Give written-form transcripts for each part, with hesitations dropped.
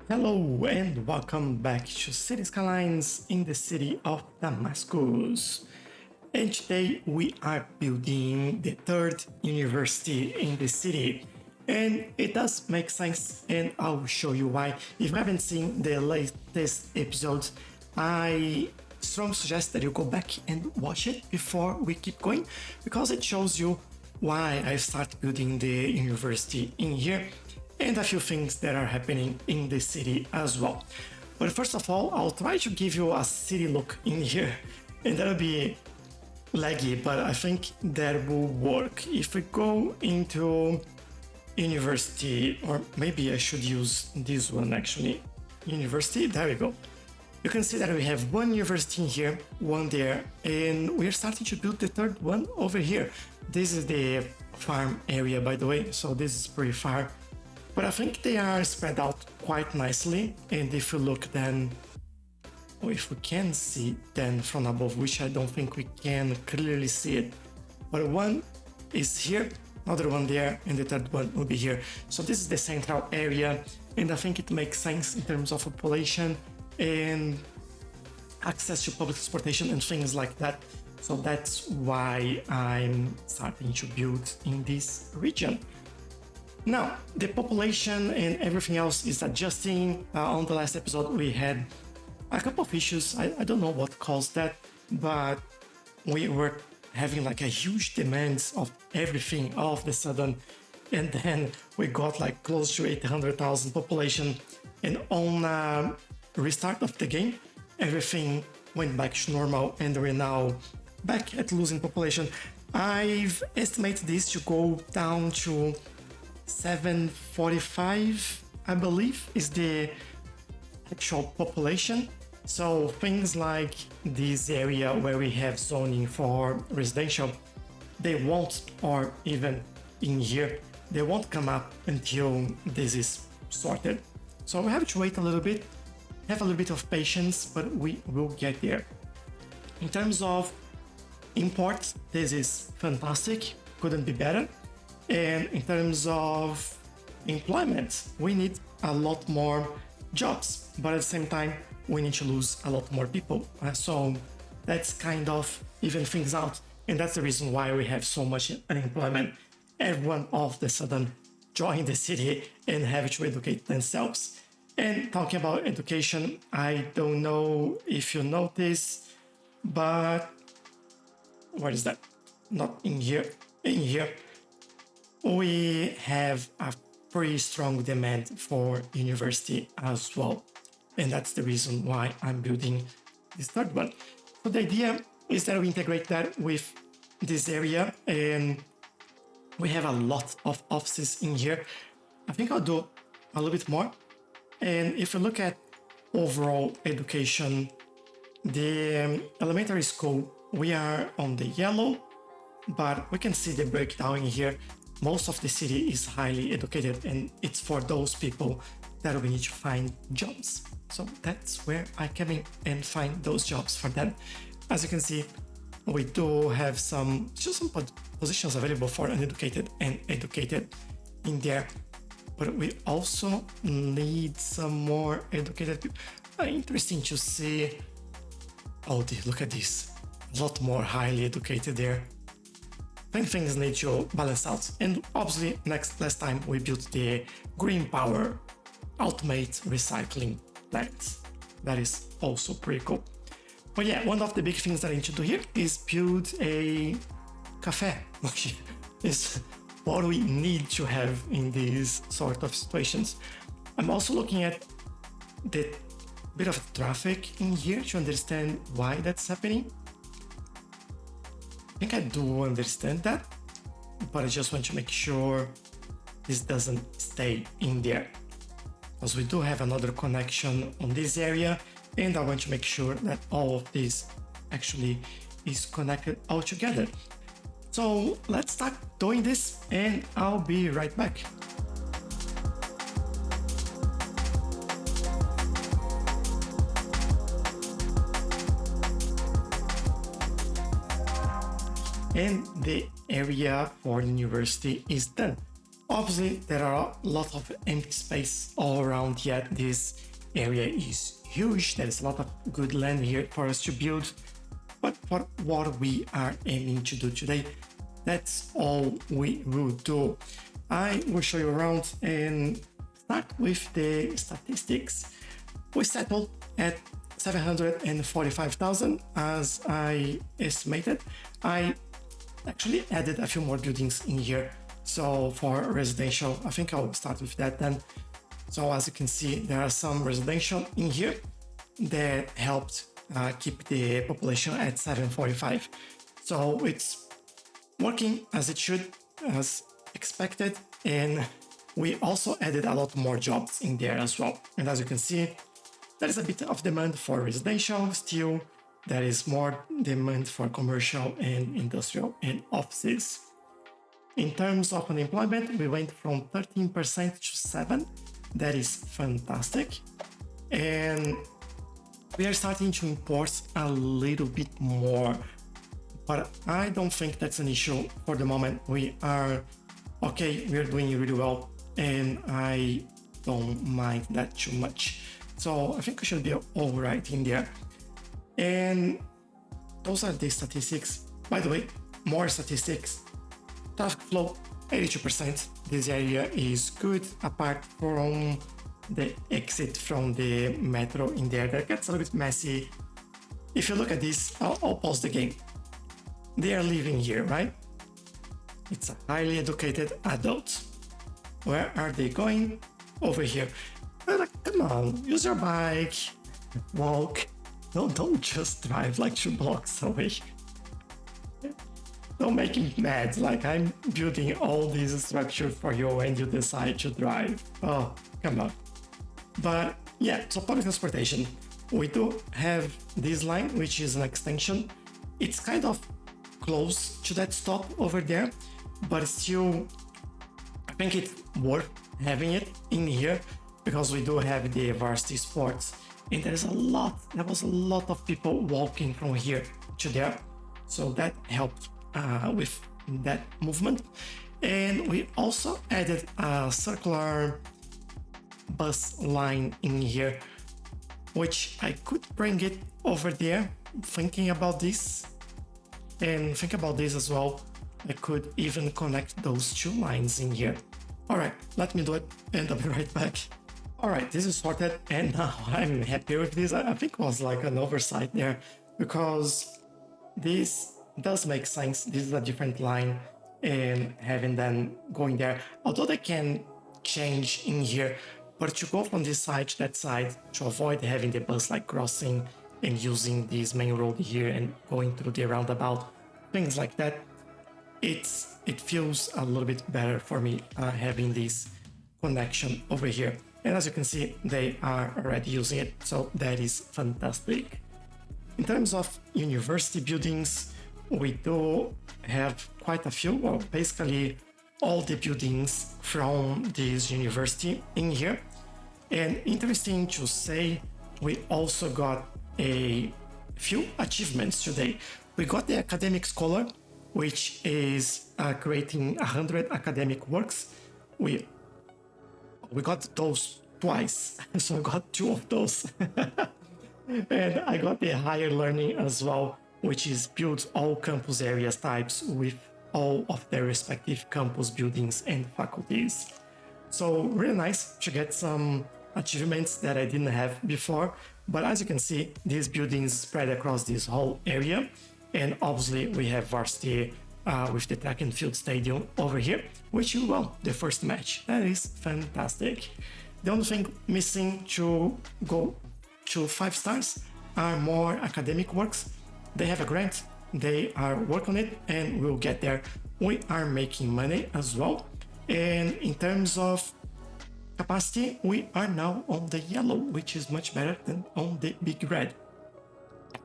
Hello and welcome back to Cities Skylines in the city of Damascus. And today we are building the third university in the city. And it does make sense, and I'll show you why. If you haven't seen the latest episodes, I strongly suggest that you go back and watch it before we keep going, because it shows you why I start building the university in here and a few things that are happening in the city as well. But first of all, I'll try to give you a city look in here, and that'll be laggy, but I think that will work. If we go into university, or maybe I should use this one actually, university, there we go. You can see that we have one university in here, one there, and we're starting to build the third one over here. This is the farm area, by the way, so this is pretty far. But I think they are spread out quite nicely, and if you look then, or if we can see then from above, which I don't think we can clearly see it, but one is here, another one there, and the third one will be here. So this is the central area, and I think it makes sense in terms of population and access to public transportation and things like that. So that's why I'm starting to build in this region. Now, the population and everything else is adjusting. On the last episode, we had a couple of issues. I don't know what caused that, but we were having like a huge demand of everything all of a sudden. And then we got like close to 800,000 population. And on restart of the game, everything went back to normal, and we're now back at losing population. I've estimated this to go down to 745, I believe, is the actual population. So things like this area where we have zoning for residential, they won't, or even in here, they won't come up until this is sorted. So we have to wait a little bit, have a little bit of patience, but we will get there. In terms of import, this is fantastic, couldn't be better. And in terms of employment, we need a lot more jobs, but at the same time, we need to lose a lot more people. So that's kind of even things out. And that's the reason why we have so much unemployment. Everyone all of a sudden join the city and have to educate themselves. And talking about education, I don't know if you notice, but what is that? Not in here, in here. We have a pretty strong demand for university as well. And that's the reason why I'm building this third one. So the idea is that we integrate that with this area, and we have a lot of offices in here. I think I'll do a little bit more. And if you look at overall education, the elementary school, we are on the yellow, but we can see the breakdown in here. Most of the city is highly educated, and it's for those people that we need to find jobs. So that's where I come in and find those jobs for them. As you can see, we do have some positions available for uneducated and educated in there, but we also need some more educated people. Interesting to see. Oh, look at this. A lot more highly educated there. Things need to balance out. And obviously, last time we built the green power automate recycling plant. That is also pretty cool. But yeah, one of the big things that I need to do here is build a cafe, which is what we need to have in these sort of situations. I'm also looking at the bit of traffic in here to understand why that's happening. I think I do understand that, but I just want to make sure this doesn't stay in there, because we do have another connection on this area, and I want to make sure that all of this actually is connected all together. So let's start doing this, and I'll be right back. And the area for university is done. Obviously, there are a lot of empty space all around, yet this area is huge. There is a lot of good land here for us to build. But for what we are aiming to do today, that's all we will do. I will show you around and start with the statistics. We settled at 745,000 as I estimated. I actually added a few more buildings in here. So for residential, I think I'll start with that then. So as you can see, there are some residential in here that helped keep the population at 745. So it's working as it should, as expected. And we also added a lot more jobs in there as well. And as you can see, there is a bit of demand for residential still. There is more demand for commercial and industrial and offices. In terms of unemployment, we went from 13% to 7%. That is fantastic. And we are starting to import a little bit more, but I don't think that's an issue for the moment. We are okay, we are doing really well, and I don't mind that too much. So I think we should be all right in there. And those are the statistics. By the way, more statistics. Traffic flow, 82%. This area is good, apart from the exit from the metro in there. That gets a little bit messy. If you look at this, I'll pause the game. They are living here, right? It's a highly educated adult. Where are they going? Over here. Like, come on, use your bike, walk. Don't just drive like 2 blocks away. Don't make me mad, like I'm building all these structures for you and you decide to drive. Oh, come on. But yeah, so public transportation. We do have this line, which is an extension. It's kind of close to that stop over there, but still, I think it's worth having it in here because we do have the varsity sports. And there was a lot of people walking from here to there. So that helped with that movement. And we also added a circular bus line in here, which I could bring it over there, thinking about this. And think about this as well. I could even connect those 2 lines in here. All right, let me do it and I'll be right back. All right, this is sorted and now I'm happy with this. I think it was like an oversight there because this does make sense. This is a different line and having them going there. Although they can change in here, but to go from this side to that side to avoid having the bus like crossing and using this main road here and going through the roundabout, things like that, it feels a little bit better for me having this connection over here. And as you can see, they are already using it, so that is fantastic. In terms of university buildings, we do have quite a few, well, basically all the buildings from this university in here. And interesting to say, we also got a few achievements today. We got the academic scholar, which is creating 100 academic works. We got those twice, so I got 2 of those. And I got the higher learning as well, which is build all campus areas types with all of their respective campus buildings and faculties. So really nice to get some achievements that I didn't have before. But as you can see, these buildings spread across this whole area. And obviously we have varsity with the track and field stadium over here, which you won the first match. That is fantastic. The only thing missing to go to 5 stars are more academic works. They have a grant, they are working on it, and we'll get there. We are making money as well. And in terms of capacity, we are now on the yellow, which is much better than on the big red.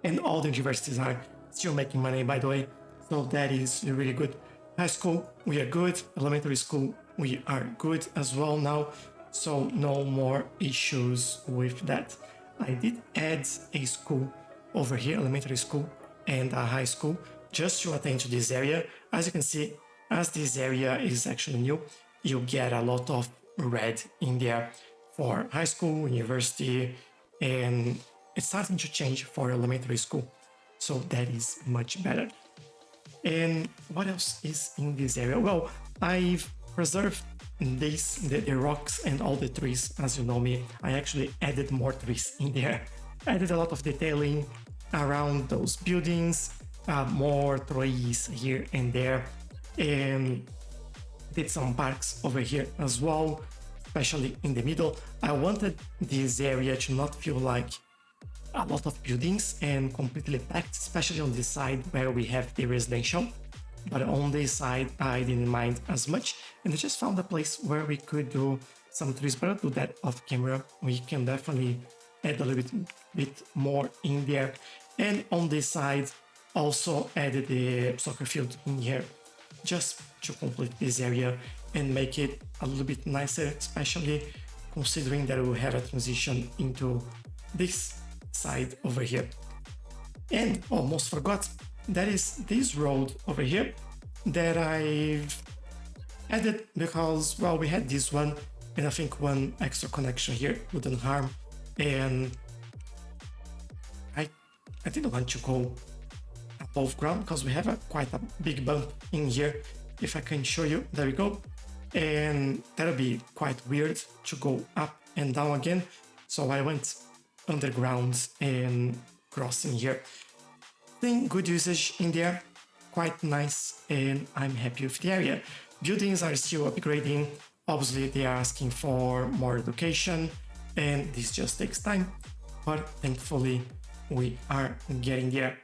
And all the universities are still making money, by the way, so that is really good. High school, we are good. Elementary school, we are good as well now, so no more issues with that. I did add a school over here, elementary school and a high school, just to attend to this area. As you can see, as this area is actually new, you get a lot of red in there for high school, university, and it's starting to change for elementary school. So that is much better. And what else is in this area? Well, I've preserved the rocks and all the trees. As you know me, I actually added more trees in there. Added a lot of detailing around those buildings, more trees here and there, and did some parks over here as well, especially in the middle. I wanted this area to not feel like a lot of buildings and completely packed, especially on this side where we have the residential. But on this side, I didn't mind as much, and I just found a place where we could do some trees, but I'll do that off camera. We can definitely add a little bit more in there. And on this side, also added the soccer field in here, just to complete this area and make it a little bit nicer, especially considering that we have a transition into this side over here. And almost forgot, that is this road over here that I've added because, well, we had this one, and I think one extra connection here wouldn't harm. And I didn't want to go above ground because we have quite a big bump in here. If I can show you, there we go. And that'll be quite weird to go up and down again. So I went underground and crossing here. Then good usage in there, quite nice, and I'm happy with the area. Buildings are still upgrading. Obviously, they are asking for more education, and this just takes time, but thankfully we are getting there.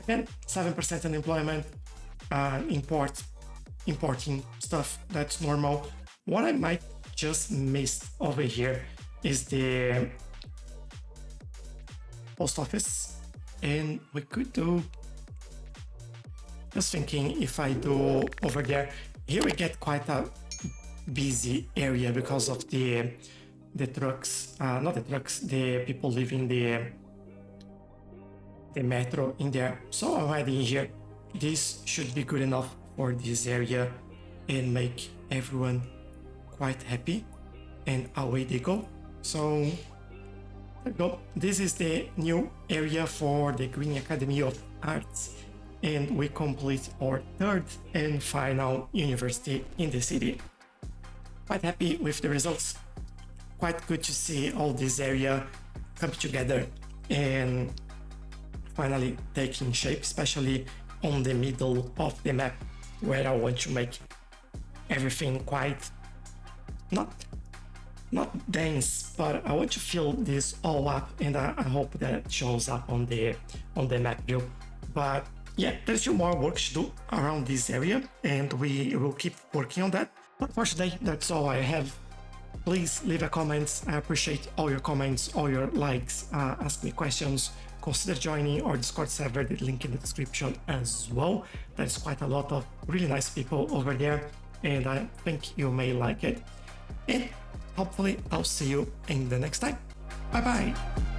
Again, 7% unemployment, importing stuff, that's normal. What I might just miss over here is the post office, and we could do, just thinking, if I do over there, here we get quite a busy area because of the trucks, not the trucks, the people living the metro in there. So I'm adding here, this should be good enough for this area and make everyone quite happy, and away they go. So there we go. This is the new area for the Green Academy of Arts, and we complete our third and final university in the city. Quite happy with the results. Quite good to see all this area come together and finally taking shape, especially on the middle of the map where I want to make everything quite not dense, but I want to fill this all up, and I hope that shows up on the map view. But yeah, there's still more work to do around this area, and we will keep working on that. But for today, that's all I have. Please leave a comment. I appreciate all your comments, all your likes, ask me questions. Consider joining our Discord server, the link in the description as well. There's quite a lot of really nice people over there, and I think you may like it. And hopefully I'll see you in the next time. Bye bye!